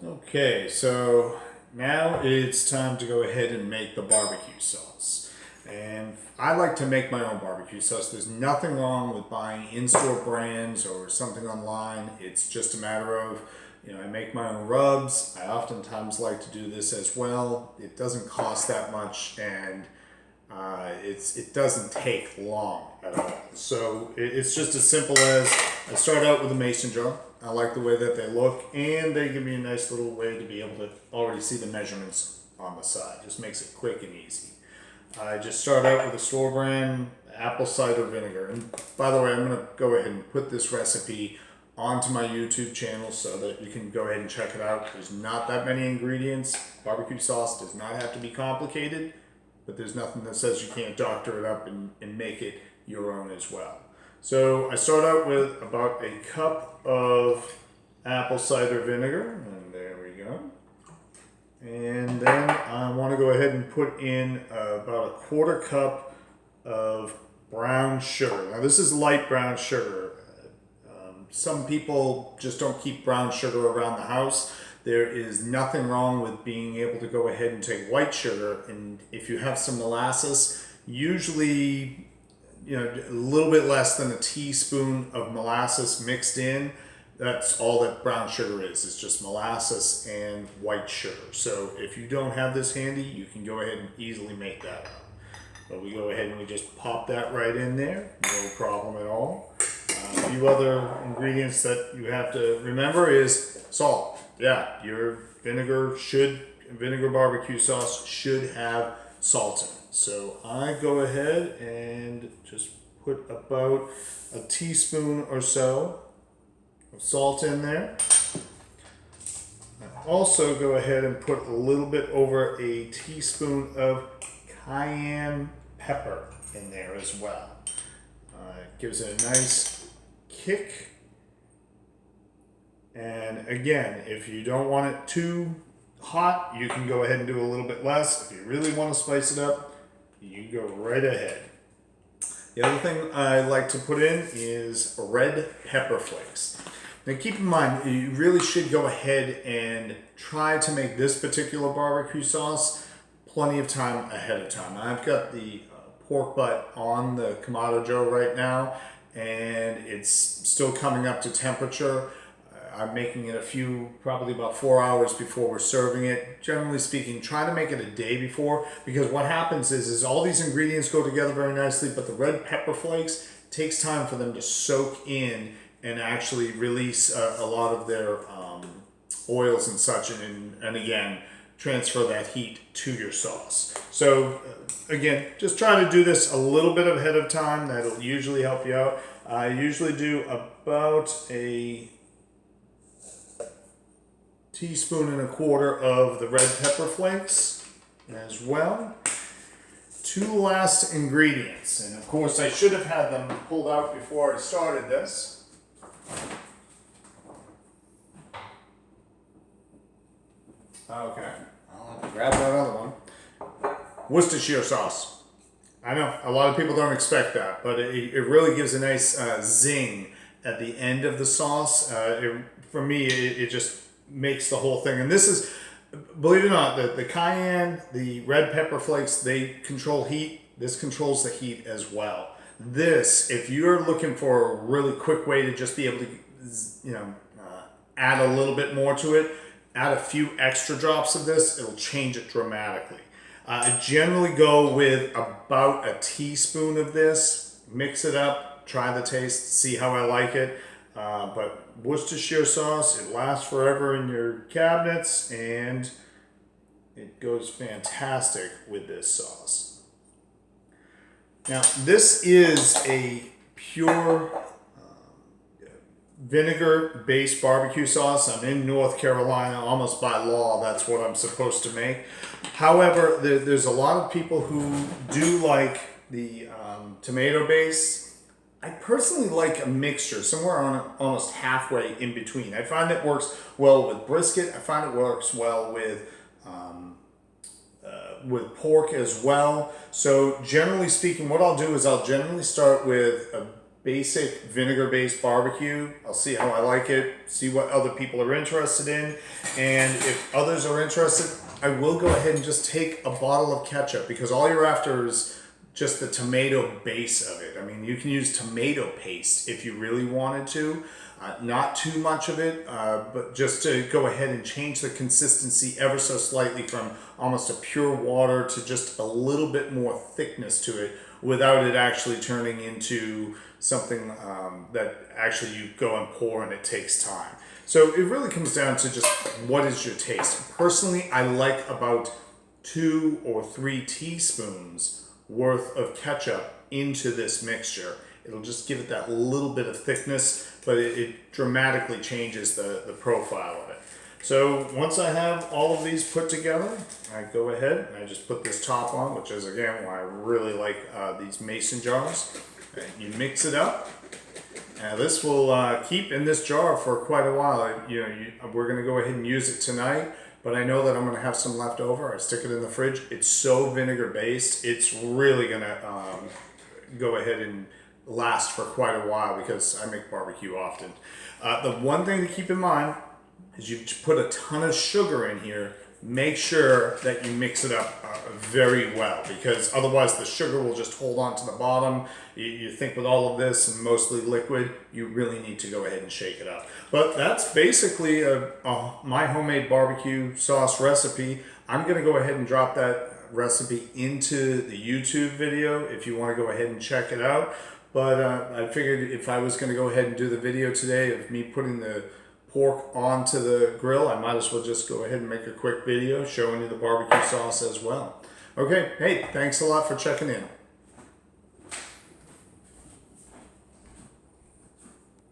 Okay, so now it's time to go ahead and make the barbecue sauce. And I like to make my own barbecue sauce. There's nothing wrong with buying in-store brands or something online. It's just a matter of, I make my own rubs. I oftentimes like to do this as well. It doesn't cost that much, and it doesn't take long at all. So it's just as simple as I start out with a mason jar. I like the way that they look, and they give me a nice little way to be able to already see the measurements on the side. Just makes it quick and easy. I just start out with a store brand apple cider vinegar. And by the way, I'm going to go ahead and put this recipe onto my YouTube channel so that you can go ahead and check it out. There's not that many ingredients. Barbecue sauce does not have to be complicated, but there's nothing that says you can't doctor it up and make it your own as well. So I start out with about a cup of apple cider vinegar, and there we go. And then I want to go ahead and put in about a quarter cup of brown sugar. Now this is light brown sugar. Some people just don't keep brown sugar around the house. There is nothing wrong with being able to go ahead and take white sugar, and if you have some molasses, usually a little bit less than a teaspoon of molasses mixed in. That's all that brown sugar is. It's just molasses and white sugar. So if you don't have this handy, you can go ahead and easily make that up. But we go ahead and we just pop that right in there. No problem at all. A few other ingredients that you have to remember is salt. Yeah, your vinegar barbecue sauce should have salt in it. So I go ahead and just put about a teaspoon or so of salt in there. I also go ahead and put a little bit over a teaspoon of cayenne pepper in there as well. It gives it a nice kick. And again, if you don't want it too hot, you can go ahead and do a little bit less. If you really want to spice it up, you go right ahead. The other thing I like to put in is red pepper flakes. Now keep in mind, you really should go ahead and try to make this particular barbecue sauce plenty of time ahead of time. I've got the pork butt on the Kamado Joe right now, and it's still coming up to temperature. I'm making it probably about 4 hours before we're serving it. Generally speaking, try to make it a day before, because what happens is all these ingredients go together very nicely, but the red pepper flakes takes time for them to soak in and actually release a lot of their oils and such, and again, transfer that heat to your sauce. So again, just try to do this a little bit ahead of time. That'll usually help you out. I usually do about a teaspoon and a quarter of the red pepper flakes as well. Two last ingredients, and of course I should have had them pulled out before I started this. Okay, I'll have to grab that other one. Worcestershire sauce. I know a lot of people don't expect that, but it really gives a nice zing at the end of the sauce. For me, it just makes the whole thing. And this is, believe it or not, the cayenne, the red pepper flakes, they control heat. This controls the heat as well. This, if you're looking for a really quick way to just be able to, add a little bit more to it, add a few extra drops of this, it'll change it dramatically. I generally go with about a teaspoon of this, mix it up, try the taste, see how I like it. But Worcestershire sauce, it lasts forever in your cabinets, and it goes fantastic with this sauce. Now, this is a pure vinegar-based barbecue sauce. I'm in North Carolina, almost by law, that's what I'm supposed to make. However, there's a lot of people who do like the tomato base. I personally like a mixture, somewhere on almost halfway in between. I find it works well with brisket. I find it works well with pork as well. So generally speaking, what I'll do is I'll generally start with basic vinegar-based barbecue. I'll see how I like it, see what other people are interested in, and if others are interested, I will go ahead and just take a bottle of ketchup, because all you're after is just the tomato base of it. I mean, you can use tomato paste if you really wanted to. Not too much of it, but just to go ahead and change the consistency ever so slightly from almost a pure water to just a little bit more thickness to it, without it actually turning into something that actually you go and pour and it takes time. So it really comes down to just what is your taste. Personally, I like about 2 or 3 teaspoons worth of ketchup into this mixture. It'll just give it that little bit of thickness, but it dramatically changes the profile of it. So once I have all of these put together, I go ahead and I just put this top on, which is again why I really like these mason jars. You mix it up. Now this will keep in this jar for quite a while. We're going to go ahead and use it tonight, but I know that I'm going to have some left over. I stick it in the fridge. It's so vinegar based, it's really going to go ahead and last for quite a while, because I make barbecue often. The one thing to keep in mind is you put a ton of sugar in here. Make sure that you mix it up very well, because otherwise the sugar will just hold on to the bottom. You think with all of this and mostly liquid, you really need to go ahead and shake it up. But that's basically my homemade barbecue sauce recipe. I'm going to go ahead and drop that recipe into the YouTube video if you want to go ahead and check it out. But I figured if I was going to go ahead and do the video today of me putting the pork onto the grill, I might as well just go ahead and make a quick video showing you the barbecue sauce as well. Okay, hey, thanks a lot for checking in.